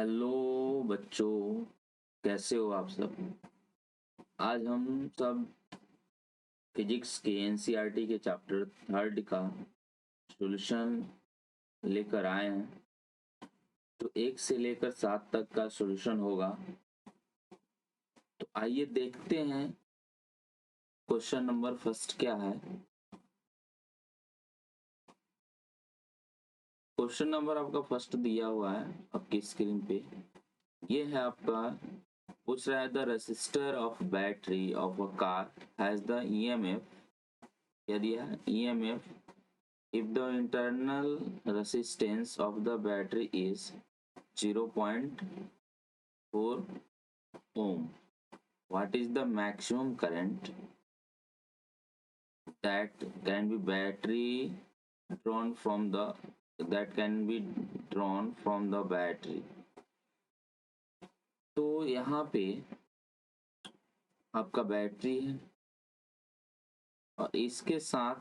Hello बच्चों, कैसे हो आप सब। आज हम सब फिजिक्स के एनसीईआरटी के चैप्टर थर्ड का सॉल्यूशन लेकर आए हैं। तो 1 से लेकर 7 तक का सॉल्यूशन होगा। तो आइए देखते हैं क्वेश्चन नंबर फर्स्ट क्या है। क्वेश्चन नंबर आपका फर्स्ट दिया हुआ है आपकी स्क्रीन पे। ये है आपका, पूछ रहा है the resistor of battery of a car has the EMF, क्या दिया है EMF if the internal resistance of the battery is 0.4 ohm, what is the maximum current that can be battery drawn from the that can be drawn from the battery। तो यहाँ पे आपका battery है और इसके साथ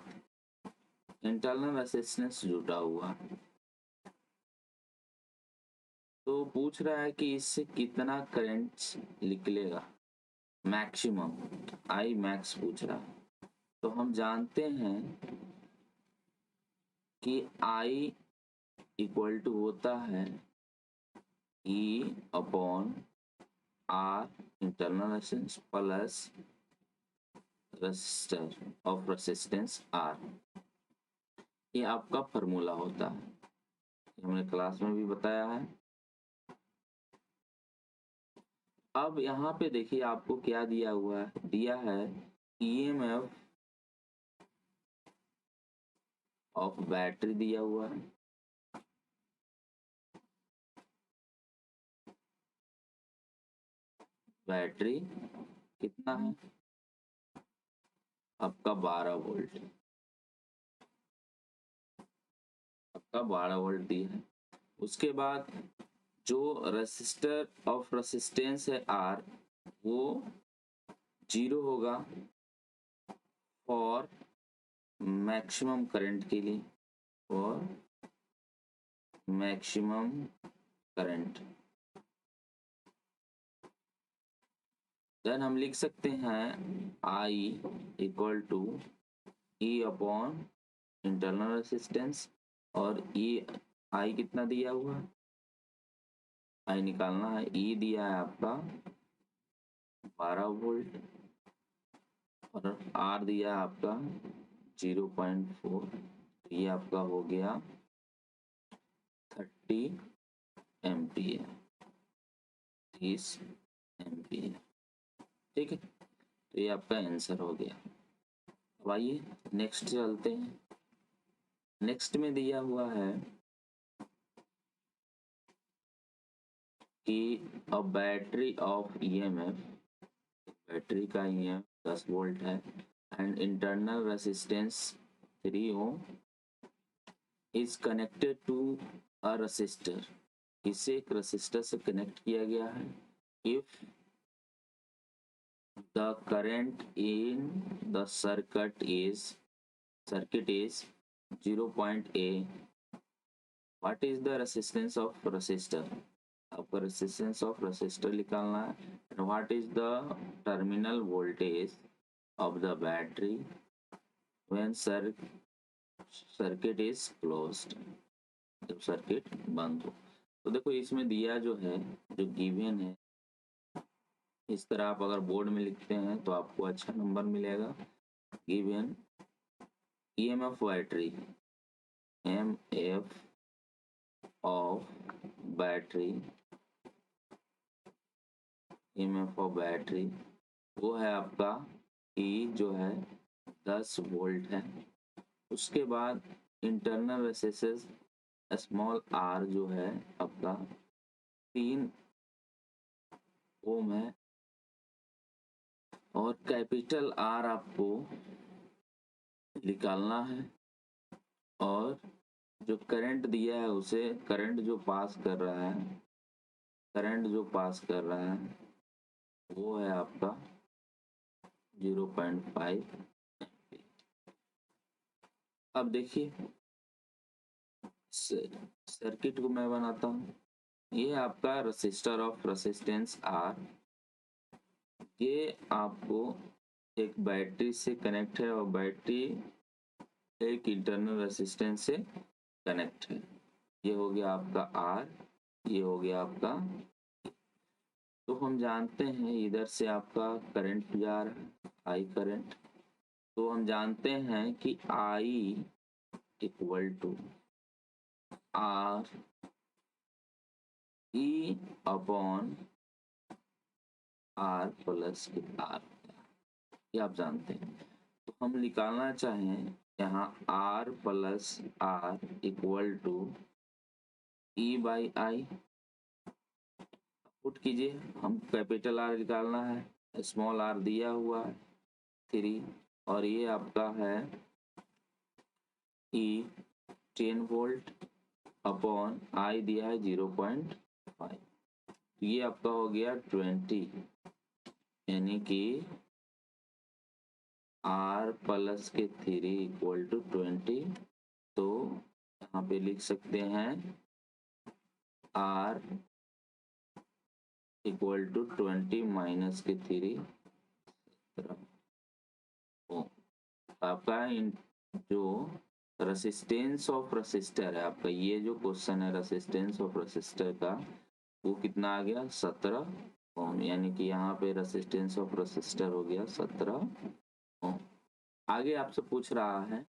इंटरनल रेसिस्टेंस जुड़ा हुआ है। तो पूछ रहा है कि इससे कितना करंट निकलेगा, मैक्सिमम आई मैक्स पूछ रहा है। तो हम जानते हैं कि आई इक्वल टू होता है E upon R internal resistance plus resistor of resistance R. ये आपका फॉर्मूला होता है, हमने क्लास में भी बताया है। अब यहाँ पे देखिए आपको क्या दिया हुआ है, दिया है ईएमएफ ऑफ बैटरी दिया हुआ है। बैटरी कितना है आपका 12 वोल्ट, आपका 12 वोल्ट दिया है। उसके बाद जो रेसिस्टर ऑफ रेसिस्टेंस है आर, वो 0 होगा फॉर मैक्सिमम करंट के लिए, और मैक्सिमम करंट। देन हम लिख सकते हैं I equal to E upon internal resistance, और ई आई कितना दिया हुआ है, आई निकालना है, ई दिया है आपका 12 वोल्ट और आर दिया है आपका 0.4। तो ये आपका हो गया 30 एम्पियर, 30 एम्पियर। ठीक है, तो ये आपका आंसर हो गया। अब आइए नेक्स्ट चलते हैं। नेक्स्ट में दिया हुआ है कि a battery of EMF, battery का ईएमएफ 10 वोल्ट है and internal resistance 3 ohm is connected to a resistor. इसे एक रेसिस्टर से कनेक्ट किया गया है। If the current in the circuit is 0.A, what is the resistance of resistor, आपका resistance of resistor निकालना है। And what is the terminal voltage of the battery when circuit is closed, जब circuit बंद हो। तो देखो इसमें दिया जो है, जो गिवन है, इस तरह आप अगर बोर्ड में लिखते हैं तो आपको अच्छा नंबर मिलेगा। Given EMF battery, M F of battery, EMF of battery वो है आपका ई जो है 10 वोल्ट है। उसके बाद इंटरनल रेसिस्टेंस स्मॉल आर जो है आपका 3 ओम है, और कैपिटल आर आपको निकालना है। और जो करंट दिया है उसे, करंट जो पास कर रहा है, करंट जो पास कर रहा है वो है आपका 0.5। अब देखिए सर्किट को मैं बनाता हूँ। ये आपका रसिस्टर ऑफ रेसिस्टेंस आर, ये आपको एक बैटरी से कनेक्ट है और बैटरी एक इंटरनल रेसिस्टेंस से कनेक्ट है। ये हो गया आपका आर, ये हो गया आपका। तो हम जानते हैं इधर से आपका करंट जा रहा है, आई करंट। तो हम जानते हैं कि I equal to R E upon R plus R, ये आप जानते हैं। तो हम निकालना चाहें यहाँ R plus R equal to E by I, put कीजिए। हम कैपिटल आर निकालना है, स्मॉल आर दिया हुआ है 3, और ये आपका है ई 10 वोल्ट अपॉन आई दिया है 0.5। ये आपका हो गया 20, यानी कि आर प्लस के 3 इक्वल टू 20। तो यहाँ पे लिख सकते हैं आर इक्वल टू 20 माइनस के 3 आपका जो रेसिस्टेंस ऑफ रेसिस्टर है आपका, ये जो क्वेश्चन है रेसिस्टेंस ऑफ रेसिस्टर का, वो कितना आ गया 17 ओम, यानी कि यहाँ पे रेसिस्टेंस ऑफ रेसिस्टर हो गया 17 ओम। आगे आपसे पूछ रहा है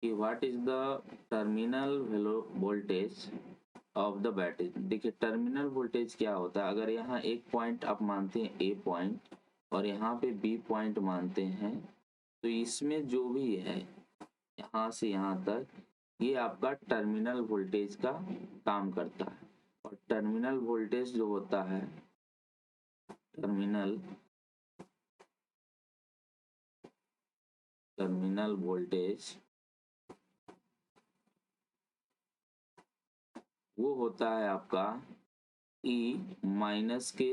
कि what is the terminal voltage of the battery. देखिए टर्मिनल वोल्टेज क्या होता है, अगर यहाँ एक पॉइंट आप मानते हैं ए पॉइंट और यहाँ पे बी पॉइंट मानते हैं, तो इसमें जो भी है यहाँ से यहाँ तक, ये आपका टर्मिनल वोल्टेज का काम करता है। और टर्मिनल वोल्टेज जो होता है, टर्मिनल वोल्टेज वो होता है आपका ई माइनस के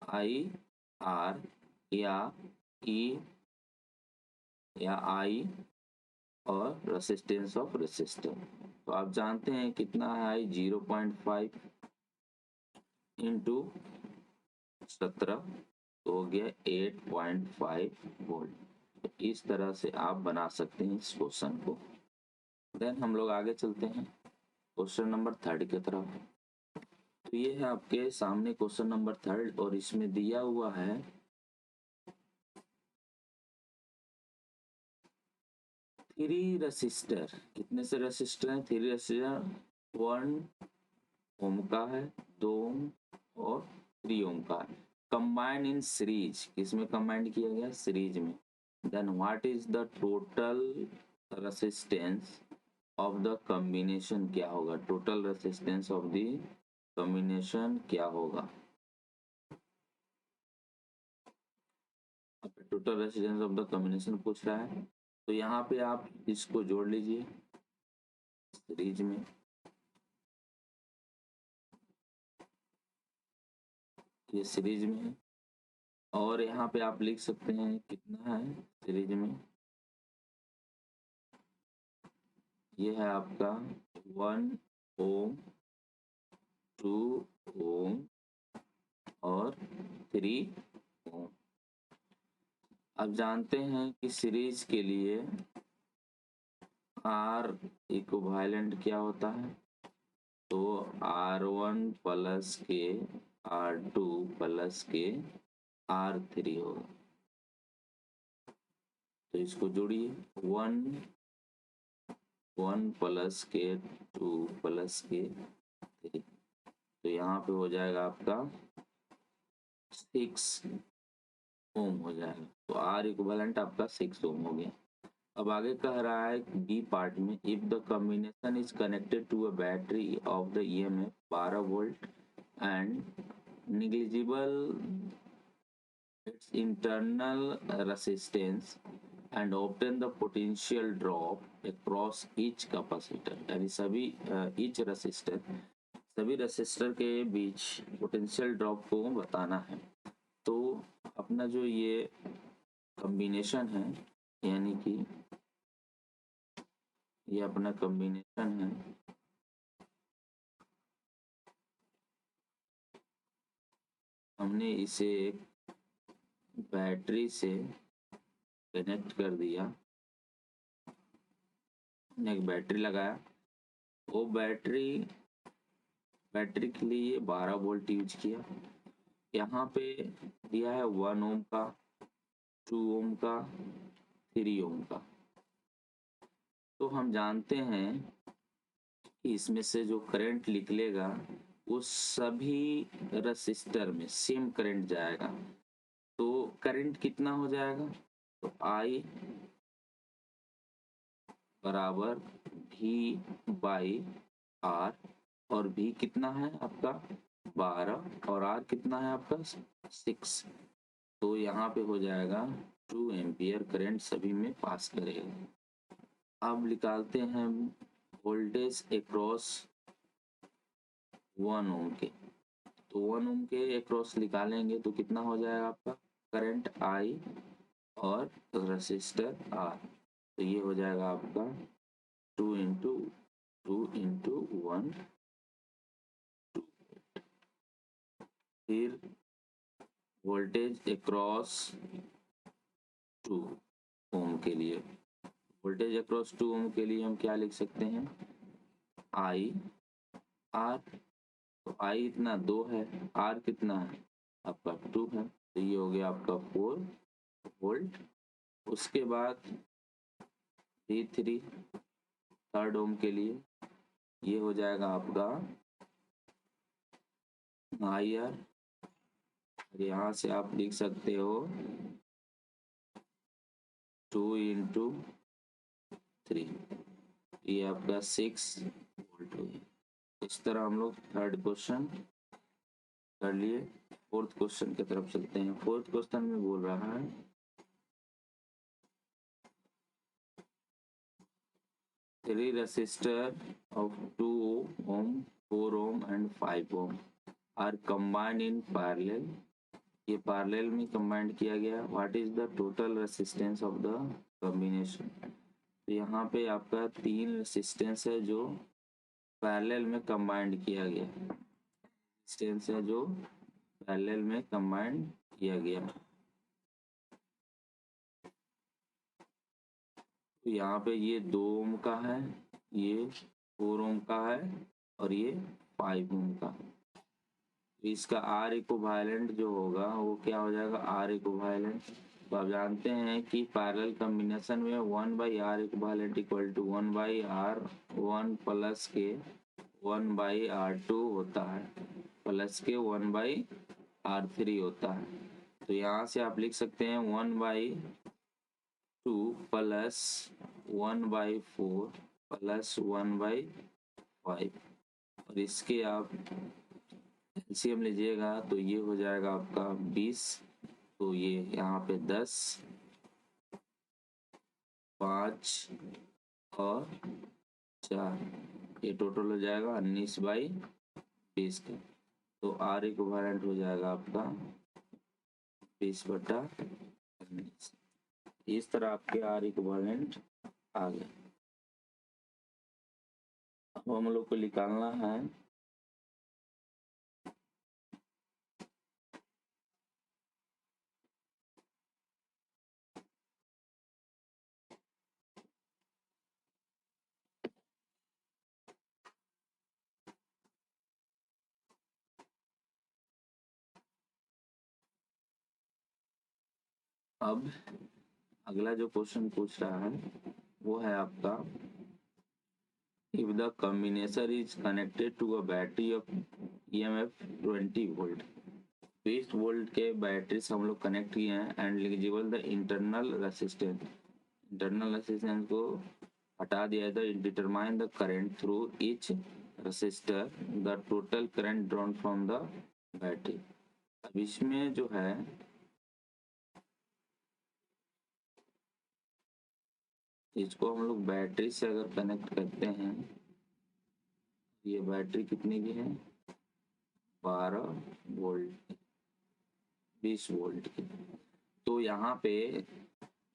आई आर, या ई या आई और रेसिस्टेंस ऑफ रेसिस्टर। तो आप जानते हैं कितना है आई 0.5 इंटू 17, तो हो गया 8.5 वोल्ट। इस तरह से आप बना सकते हैं इस क्वेश्चन को। देन हम लोग आगे चलते हैं क्वेश्चन नंबर 3 की तरफ। तो ये है आपके सामने क्वेश्चन नंबर 3, और इसमें दिया हुआ है 3 रेसिस्टर। कितने से रेसिस्टर हैं? 3 रेसिस्टर 1 ओम का है, 2 ओम और 3 ओम का है, कंबाइंड इन सीरीज। किसमें कंबाइंड किया गया? सीरीज में। Then what is the total resistance of the combination, क्या होगा total resistance of the combination, क्या होगा? Total resistance of the combination पूछ रहा है, तो यहाँ पे आप इसको जोड़ लीजिए सीरीज में। ये सीरीज में है, और यहाँ पे आप लिख सकते हैं कितना है सीरीज में। ये है आपका 1 ओम, 2 ओम और 3 ओम। अब जानते हैं कि सीरीज के लिए आर इक्विवेलेंट क्या होता है, तो R1 प्लस के R2 प्लस के R3 होगा। तो इसको जोड़िए 1 प्लस के 2 प्लस के 3, तो यहाँ पे हो जाएगा आपका 6 ओम हो जाएगा। तो R इक्विवेलेंट आपका 6 ओम हो गया। अब आगे कह रहा है बी पार्ट में, if the combination is connected to a battery of the EMF 12 volt and negligible its internal resistance and obtain the potential drop across each capacitor, यानी सभी each resistor, सभी रेसिस्टर के बीच पोटेंशियल ड्रॉप को बताना है। तो अपना जो ये कॉम्बिनेशन है, यानी कि ये अपना कॉम्बिनेशन है, हमने इसे बैटरी से कनेक्ट कर दिया, हमने एक बैटरी लगाया, वो बैटरी के लिए 12 वोल्ट यूज किया। यहाँ पे दिया है 1 ओम का, 2 ओम का, 3 ओम का। तो हम जानते हैं कि इसमें से जो करंट निकलेगा वो सभी रसिस्टर में सेम करंट जाएगा। तो करंट कितना हो जाएगा? तो I बराबर V बाई R, और V कितना है आपका 12 और R कितना है आपका 6। तो यहाँ पे हो जाएगा 2 एम्पियर करंट सभी में पास करेगा। अब निकालते हैं वोल्टेज अक्रॉस 1 ओम के। तो 1 ओम के अक्रॉस निकालेंगे तो कितना हो जाएगा आपका करंट I और रेसिस्टर R। तो ये हो जाएगा आपका 2 इंटू 1, फिर वोल्टेज अक्रॉस 2 ओम के लिए, वोल्टेज अक्रॉस 2 ओम के लिए हम क्या लिख सकते हैं I R। तो I इतना 2 है, R कितना है आपका 2 है, तो ये हो गया आपका 4 वोल्ट। उसके बाद V3 3rd ओम के लिए ये हो जाएगा आपका IR। यहाँ से आप लिख सकते हो 2 इंटू 3, ये आपका 6 वोल्ट हो गया। इस तरह हम लोग 3rd क्वेश्चन कर लिए। 4th क्वेश्चन की तरफ चलते हैं। 4th क्वेश्चन में बोल रहा है three resistor of 2 ohm, 4 ohm and 5 ohm are combined in parallel। ये पैरेलल में कंबाइंड किया गया। What is the total resistance of the combination? तो यहाँ पे आपका 3 रेसिस्टेंस है जो पैरेलल में कंबाइंड किया गया, रेसिस्टेंस है जो पैरेलल में कंबाइंड किया गया। तो यहाँ पे ये 2 ओम का है, ये 4 ओम का है और ये 5 ओम का। तो इसका R इक्विवेलेंट जो होगा वो क्या हो जाएगा R इक्विवेलेंट। तो आप जानते हैं कि पैरेलल कॉम्बिनेशन में 1/R equivalent equal to 1/R1 plus के 1/R2 होता है, प्लस के 1/R3 होता है। तो यहाँ से आप लिख सकते हैं 1/2 प्लस 1/4 प्लस 1/5, और इसके आप एलसीएम लीजिएगा तो ये हो जाएगा आपका 20। तो ये यहाँ पे 10, 5 और 4, ये टोटल हो जाएगा 19/20 का। तो R इक्विवेलेंट हो जाएगा आपका 20/19। इस तरह आपके R इक्विवेलेंट आ गए। अब हम लोग को निकालना है अब अगला जो क्वेश्चन पूछ रहा है वो है आपका if the combinator is connected to a battery of EMF 20 volt, 20 volt के बैटरी से हम लोग कनेक्ट किए हैं and eligible the internal resistance को हटा दिया है। Determine the current through each resistor, the total current drawn from the battery. अब इसमें जो है इसको हम लोग बैटरी से अगर कनेक्ट करते हैं, ये बैटरी कितने की है 12 वोल्ट 20 वोल्ट की। तो यहाँ पे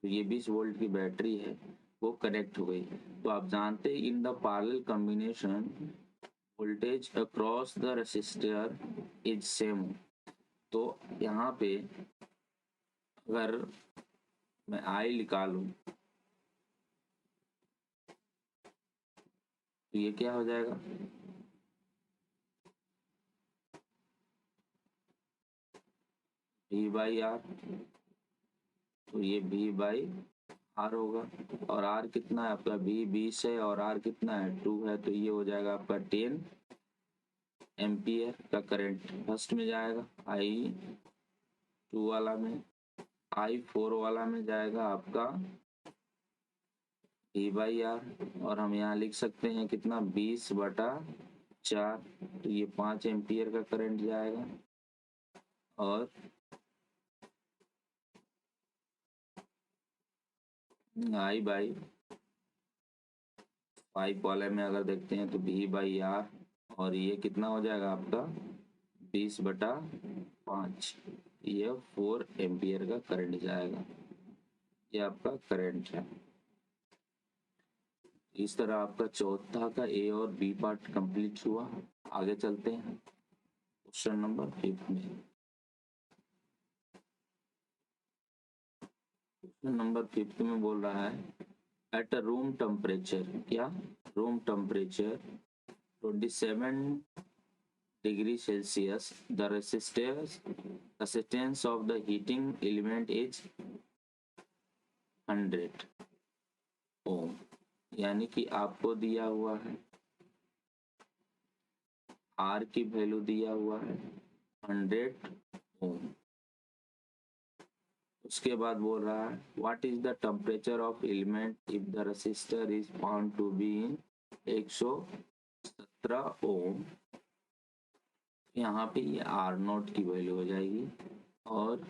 ये 20 वोल्ट की बैटरी है वो कनेक्ट हो गई। तो आप जानते हैं in the parallel combination voltage across the resistor is same. तो यहाँ पे अगर मैं आई निकालूं तो ये क्या हो जाएगा, V बाई आर, तो ये V बाई आर होगा। और आर कितना है आपका, V 20 है और आर कितना है 2 है, तो ये हो जाएगा आपका 10 एम्पियर का करंट फर्स्ट में जाएगा आई 2 वाला में। आई 4 वाला में जाएगा आपका V बाई आर, और हम यहाँ लिख सकते हैं कितना 20/4, तो ये 5 एम्पियर का करंट जाएगा। और आई बाई 5 वाले में अगर देखते हैं तो V बाई आर, और ये कितना हो जाएगा आपका 20/5, ये 4 एम्पियर का करंट जाएगा। ये आपका करंट है। इस तरह आपका चौथा का ए और बी पार्ट कंप्लीट हुआ। आगे चलते हैं क्वेश्चन नंबर 5 में। क्वेश्चन नंबर 5 में बोल रहा है एट अ रूम टेम्परेचर, क्या room temperature 27 degree Celsius, the resistance of the heating element is 100 ओम। यानी कि आपको दिया हुआ है R की वैल्यू दिया हुआ है 100 ओम। उसके बाद बोल रहा है what is the temperature of element if the resistor is found to be in 117 ohm. यहाँ पे ये आर नोट की वैल्यू हो जाएगी और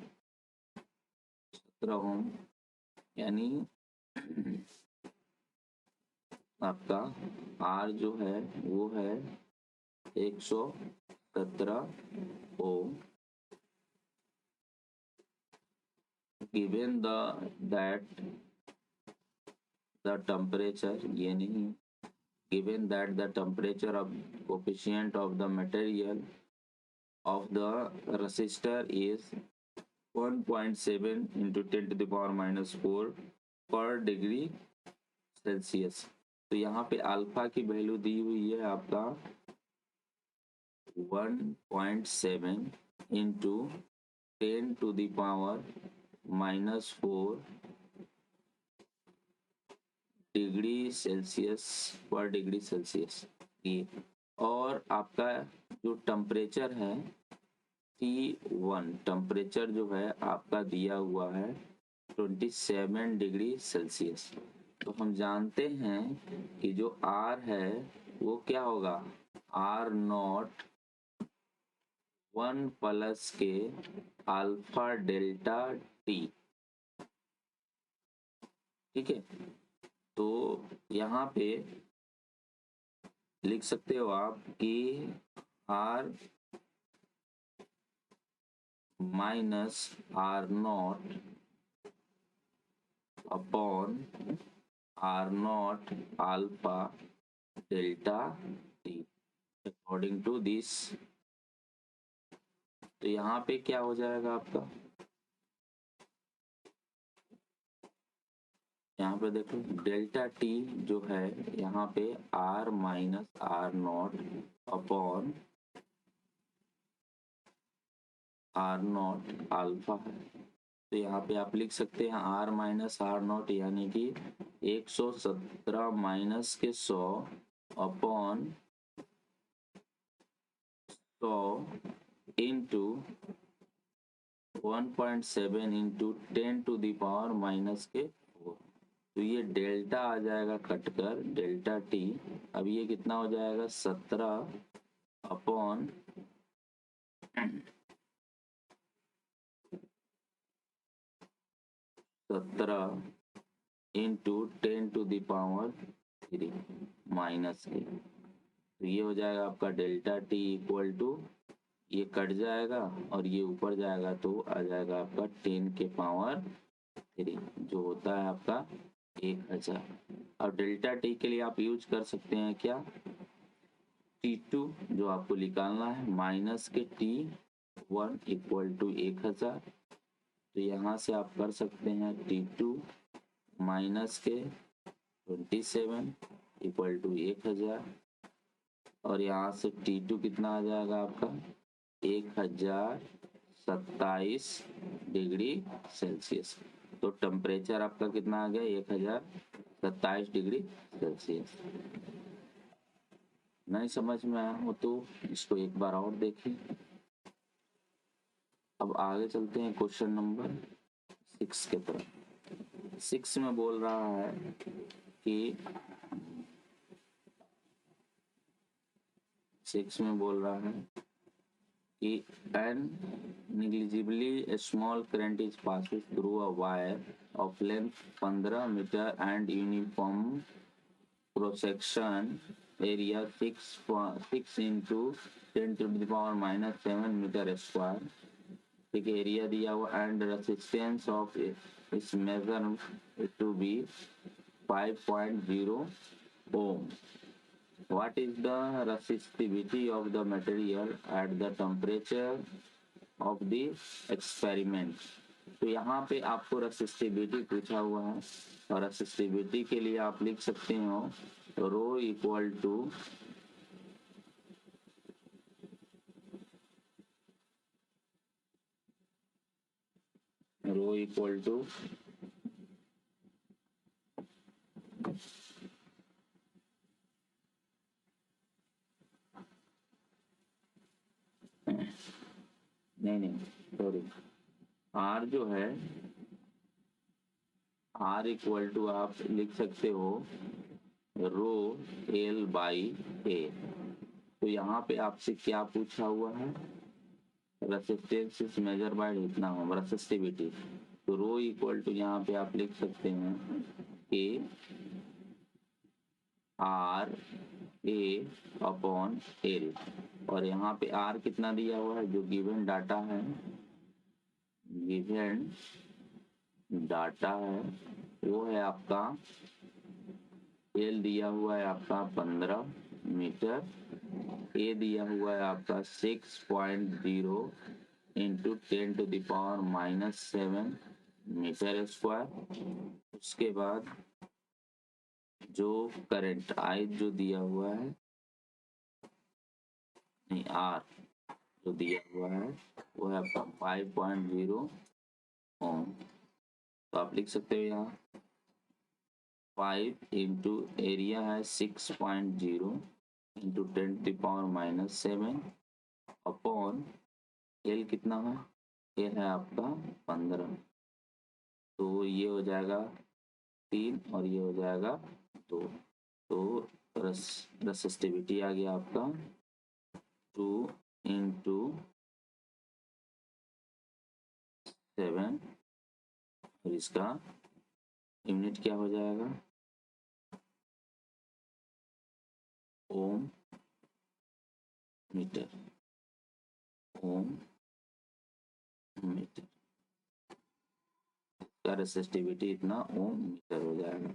17 ओम, यानी आपका आर जो है वो है 117 ओम। गिवन दैट द टेम्परेचर, ये नहीं, given that the temperature of coefficient of the material of the resistor is 1.7 into 10 to the power minus 4 per degree Celsius। तो यहाँ पे अल्फा की वैल्यू दी हुई है आपका 1.7 into 10 to the power minus 4 degree Celsius पर डिग्री सेल्सियस ये। और आपका जो टेम्परेचर है T1 टेम्परेचर जो है आपका दिया हुआ है 27 डिग्री सेल्सियस। तो हम जानते हैं कि जो R है वो क्या होगा, R नॉट 1 प्लस के अल्फा डेल्टा T, ठीक है। तो यहाँ पे लिख सकते हो आप कि R minus R naught upon R naught alpha delta T according to this. तो यहाँ पे क्या हो जाएगा आपका, यहाँ पे देखो डेल्टा टी जो है यहाँ पे R minus R naught upon R naught alpha है। तो यहाँ पे आप लिख सकते हैं आर माइनस आर नॉट यानी कि 117 माइनस के 100 upon 100 into 1.7 into 10 to the power minus के 4। तो ये डेल्टा आ जाएगा कटकर डेल्टा टी। अब ये कितना हो जाएगा 17 upon 17 into 10 to the power 3 minus के। तो ये हो जाएगा आपका डेल्टा टी इक्वल टू, ये कट जाएगा और ये ऊपर जाएगा तो आ जाएगा आपका 10 के पावर 3 जो होता है आपका 1000। अब डेल्टा टी के लिए आप यूज कर सकते हैं क्या, T2 जो आपको निकालना है माइनस के T T1 इक्वल टू 1000। तो यहाँ से आप कर सकते हैं T2 माइनस के 27 इक्वल टू 1000, और यहाँ से T2 कितना आ जाएगा आपका 1027 डिग्री सेल्सियस। तो टेम्परेचर आपका कितना आ गया 1027 डिग्री सेल्सियस। नहीं समझ में आया हो तो इसको एक बार और देखें। अब आगे चलते हैं क्वेश्चन नंबर 6 के तरफ। 6 में बोल रहा है कि 6 में बोल रहा है कि an negligibly small current is passes through a wire of length 15 meter and uniform cross-section area 6 into 10 to the power minus 7 meter square। ठीक है, एरिया दिया हुआ and resistance of is measure to be 5.0 ohm। What is the resistivity of the material at the temperature of the experiment? तो यहाँ पे आपको resistivity पूछा हुआ है, और रेसिस्टिविटी के लिए आप लिख सकते हो रो इक्वल टू नहीं सॉरी, आर जो है आर इक्वल टू आप लिख सकते हो रो एल बाई ए। तो यहाँ पे आपसे क्या पूछा हुआ है, रेसिस्टेंस इज मेजर बाय इतना हो रेसिस्टिविटी। तो रो इक्वल टू यहाँ पे आप लिख सकते हैं A R A upon L, और यहाँ पे आर कितना दिया हुआ है, जो गिवन डाटा है वो है आपका एल दिया हुआ है आपका 15 मीटर, ए दिया हुआ है आपका 6.0 into 10 to the power minus 7 metre square. उसके बाद जो करंट आई जो दिया हुआ है, नहीं आर जो दिया हुआ है वो है आपका 5.0 ओम। तो आप लिख सकते हो यहाँ 5 इंटू एरिया है 6.0 into 10 to power minus 7 upon L कितना है, एल है आपका 15। तो ये हो जाएगा 3 और ये हो जाएगा 2। तो रेसिस्टिविटी आ गया आपका 2 इंटू 7, और इसका यूनिट क्या हो जाएगा ओम मीटर, ओम मीटर का रेसिस्टिविटी इतना ओम मीटर हो जाएगा।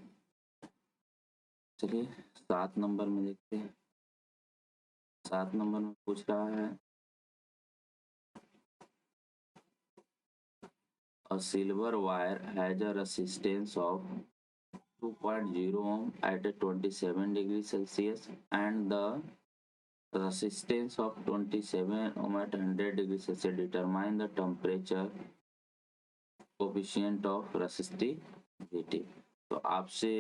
चलिए 7 नंबर में देखते हैं। 7 नंबर में पूछ रहा है a silver wire has a resistance of 2.0 ohm at 27 degrees Celsius and the resistance of 27 ohm at 100 degrees Celsius। Determine the temperature coefficient of resistivity। तो आपसे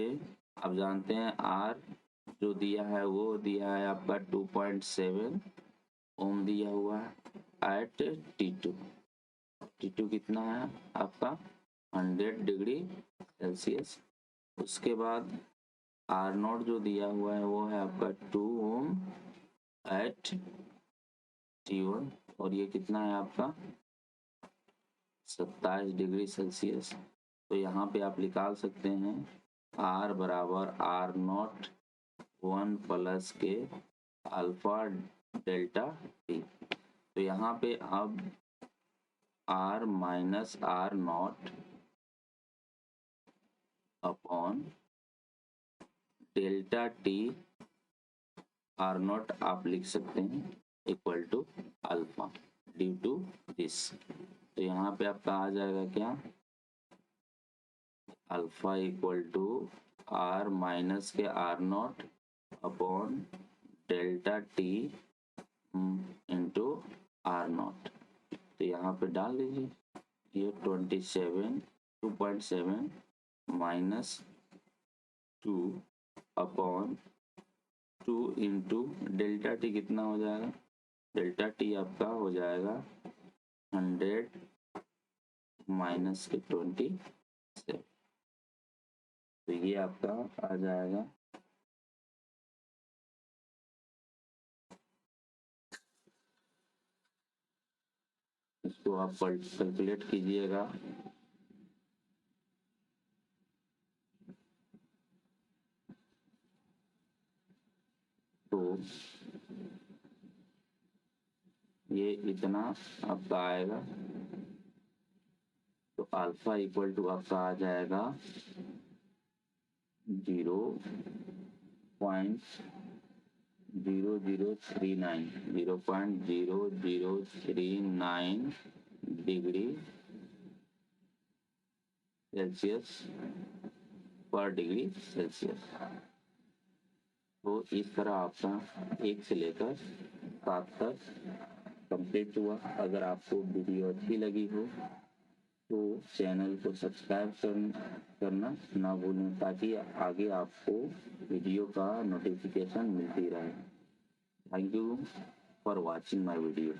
आप जानते हैं आर जो दिया है वो दिया है आपका 2.7 ओम दिया हुआ है एट T2। T2 कितना है आपका 100 डिग्री सेल्सियस। उसके बाद आर नॉट जो दिया हुआ है वो है आपका 2 ओम एट T1, और ये कितना है आपका 27 डिग्री सेल्सियस। तो यहाँ पे आप निकाल सकते हैं आर बराबर आर नॉट 1 प्लस के अल्फा डेल्टा टी। तो यहाँ पे अब R minus R naught upon delta T R naught आप लिख सकते हैं equal to alpha. Due to this. तो यहाँ पे आपका आ जाएगा क्या, alpha equal to R minus के R naught upon delta T into R naught. तो यहाँ पे डाल लीजिए, ये 2.7 minus 2 upon 2 into delta T कितना हो जाएगा, डेल्टा टी आपका हो जाएगा 100 माइनस के 27। तो ये आपका आ जाएगा इसको आप कैलकुलेट कीजिएगा। तो ये इतना आपका आएगा। तो अल्फा इक्वल टू आपका आ जाएगा 0.0039 डिग्री सेल्सियस पर डिग्री सेल्सियस। तो इस तरह आपका 1 से लेकर 7 तक कंप्लीट हुआ। अगर आपको वीडियो अच्छी लगी हो तो चैनल को सब्सक्राइब करना ना भूलें, ताकि आगे आपको वीडियो का नोटिफिकेशन मिलती रहे। Thank you for watching my video.